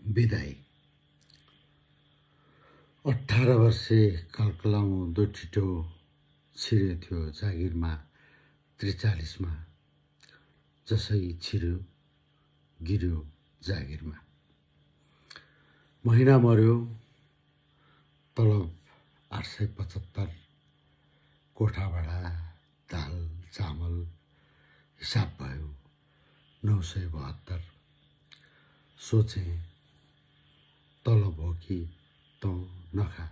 विदाई 18 वर्षे कलकलाउँदो छिटो छिर्यो थियो जागिरमा 43 मा जसै छिर्यो गिर्यो जागिरमा। महिना मर्यो तलब 875, कोठा भाडा दाल चामल हिसाब भयो 972। सोचे तलब हो कि तँ नखा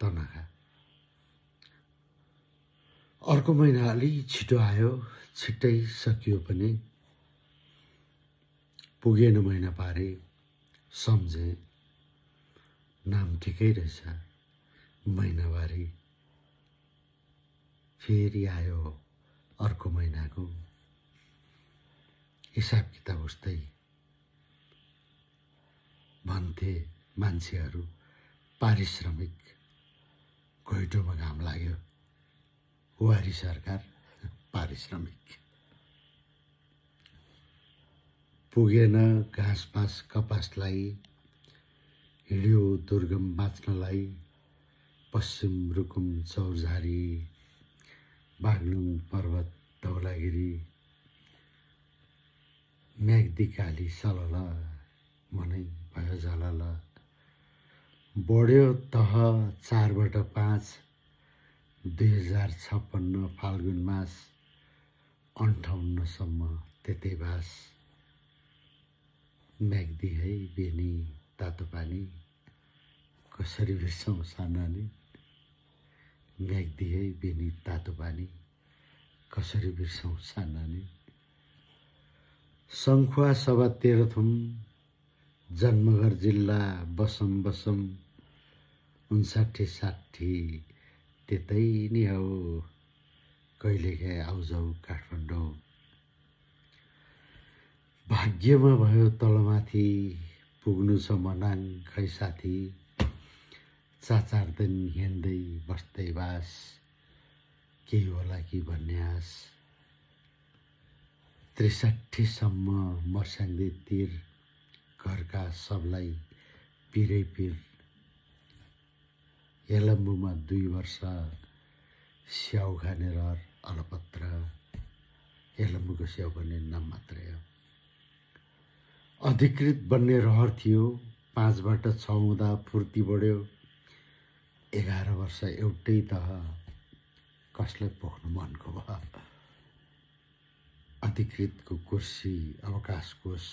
त नखा। अर्को महिना अलि छिटो आयो, छिट्टै सकियो पनि। पुगेन महिना पारे, सम्झे नाम ठिकै रहेछ महिनावारी। फेरि आयो अर्को महिनाको हिसाब किताब उस्तै। भन्थे मान्छेहरू पारिश्रमिक, घोइटोमा घाम लाग्यो वारी सरकार पारिश्रमिक। पुगेन घाँसपास कपासलाई, हिँड्यो दुर्गम बाँच्नलाई। पश्चिम रुकुम चौरझारी, बागलुङ पर्वत धौलागिरी, म्याग्दी काली सलल मनै भयो झलल। बढ्यो तह 4/5 2056 फाल्गुन मास 58 सम्म त्यतै बास। म्याग्दी है बेनी तातो पानी, कसरी बिर्सौँ सानानी। म्याग्दी है बेनी तातो पानी, कसरी बिर्सौँ सानानी। सङ्खुवा सभा तेह्रथुम, जन्मघर जिल्ला बसम 59-60 त्यतै नि हो। कहिलेकाहीँ आउजाउ काठमाडौँ। भाग्यमा भयो तलमाथि, पुग्नु छ मनाङ खै साथी। 4 दिन हिँड्दै बस्दै बास, केही होला कि भन्ने आस। 63 सम्म मर्स्याङ्दै तिर, घरका सबलाई पिरै पिर। हेलम्बुमा 2 वर्ष, स्याउ खाने रहर अलपत्र। हेलम्बुको स्याउ भन्ने नाम मात्रै हो। अधिकृत बन्ने रहर थियो, 5/6 हुँदा फुर्ती बढ्यो। 11 वर्ष एउटै तह, कसलाई पोख्नु मनको भयो। अधिकृतको कुर्सी अवकाश कोष,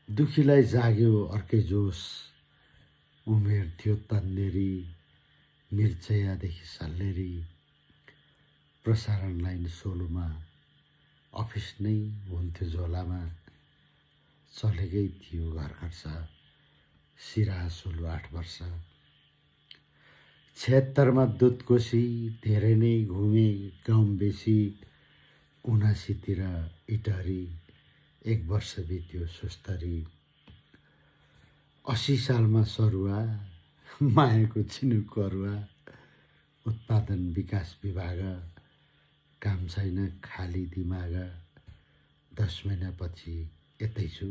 दुखीलाई जाग्यो अर्कै जोस। उमेर थियो तन्नेरी, मिर्चयादेखि सल्लेरी। प्रसारण लाइन 16 मा, अफिस नै हुन्थ्यो झोलामा। चलेकै थियो घर खर्च, सिराहा 16 8 वर्ष। 76 मा दुधकोशी, धेरै नै घुमे गाउँ बेसी। 79 तिर इटहरी, 1 वर्ष बित्यो सुस्तरी। 80 सालमा सरुवा, मायाको चिनुको अरुवा। उत्पादन विकास विभाग, काम छैन खाली दिमाग। 10 महिनापछि यतै छु,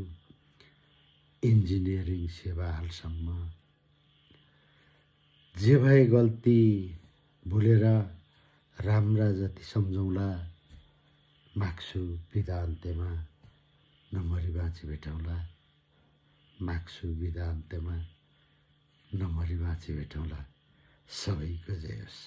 इन्जिनियरिङ सेवा हालसम्म। जे भए गल्ती भुलेर राम्रा जति सम्झौँला। माग्छु बिदा अन्त्यमा, नमरी बाँची भेटौँला। माग्छु बिदा अन्त्यमा, नमरी बाँची भेटौँला। सबैको जय होस्।